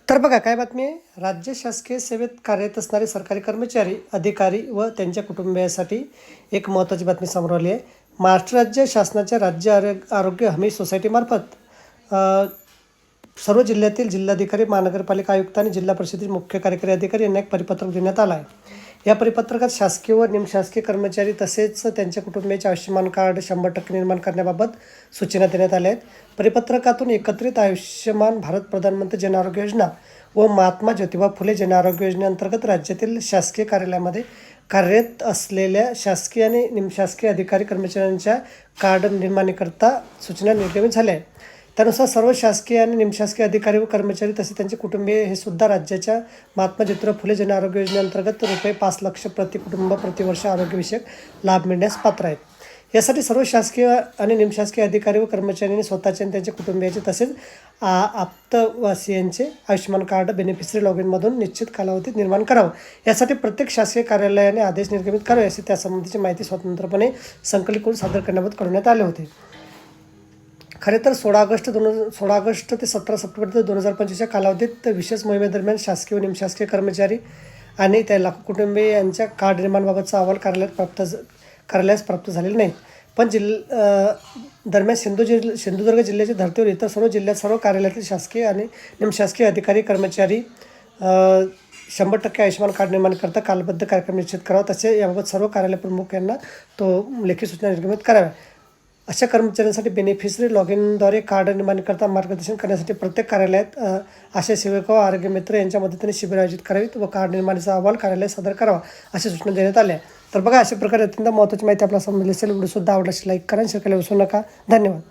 तर बघा काय बातमी आहे. राज्य शासकीय सेवेत कार्यरत असणारे सरकारी कर्मचारी, अधिकारी व त्यांच्या कुटुंबियासाठी एक महत्त्वाची बातमी समोर आली आहे. महाराष्ट्र राज्य शासनाच्या राज्य आरोग्य हमी सोसायटीमार्फत सर्व जिल्ह्यातील जिल्हाधिकारी, महानगरपालिका आयुक्त आणि जिल्हा परिषदेचे मुख्य कार्यकारी अधिकारी यांना एक परिपत्रक देण्यात आलं आहे. या परिपत्रकात शासकीय व निमशासकीय कर्मचारी तसेच त्यांच्या कुटुंबियाचे आयुष्यमान कार्ड 100% निर्माण करण्याबाबत सूचना देण्यात आल्या आहेत. परिपत्रकातून एकत्रित आयुष्यमान भारत प्रधानमंत्री जन आरोग्य योजना व महात्मा ज्योतिबा फुले जन आरोग्य योजनेअंतर्गत राज्यातील शासकीय कार्यालयामध्ये कार्यरत असलेल्या शासकीय आणि निमशासकीय अधिकारी कर्मचाऱ्यांच्या कार्ड निर्मितीकरता सूचना निर्गमित झाल्या आहेत. त्यानुसार सर्व शासकीय आणि निमशासकीय अधिकारी व कर्मचारी तसेच त्यांचे कुटुंबीय हे सुद्धा राज्याच्या महात्मा ज्योतिबा फुले जन आरोग्य योजनेअंतर्गत ₹5 लाख प्रति कुटुंब प्रतिवर्ष आरोग्यविषयक लाभ मिळण्यास पात्र आहेत. यासाठी सर्व शासकीय आणि निमशासकीय अधिकारी व कर्मचाऱ्यांनी स्वतःचे आणि त्यांच्या कुटुंबियाचे तसेच आप्तवासियांचे आयुष्यमान कार्ड बेनिफिशरी लॉगिनमधून निश्चित कालावधीत निर्माण करावं. यासाठी प्रत्येक शासकीय कार्यालयाने आदेश निर्गमित करावे असे त्यासंबंधीची माहिती स्वतंत्रपणे संकलित करून सादर करण्याबाबत कळवण्यात आले होते. खरे तर 16 ऑगस्ट ते 17 सप्टेंबर 2025 या कालावधीत विशेष मोहिमेदरम्यान शासकीय व निमशासकीय कर्मचारी आणि त्या लाखो कुटुंबीय यांच्या कार्ड निर्माणाबाबतचा अहवाल कार्यालयास प्राप्त झालेले नाहीत. पण दरम्यान सिंधुदुर्ग जिल्ह्याच्या धर्तीवर इतर सर्व जिल्ह्यात सर्व कार्यालयातील शासकीय आणि निमशासकीय अधिकारी कर्मचारी 100% आयुष्यमान कार्ड निर्माण करता कालबद्ध कार्यक्रम निश्चित करावा. तसे याबाबत सर्व कार्यालय प्रमुख यांना लेखी सूचना निर्गमित कराव्या. अशा कर्मचाऱ्यांसाठी बेनिफिशरी लॉगिनद्वारे कार्ड निर्माणकर्ता मार्गदर्शन करण्यासाठी प्रत्येक कार्यालयात आशा सेवक व आरोग्य मित्र यांच्या मदतीने शिबिर आयोजित करावीत व कार्ड निर्माणाचा अहवाल कार्यालयात सादर करावा अशा सूचना देण्यात आल्या. तर बघा, अशा प्रकारे अत्यंत महत्त्वाची माहिती आपल्याला समजली असेल. व्हिडिओसुद्धा आवडला असेल लाईक करा, शेअर करायला विसरू नका. धन्यवाद.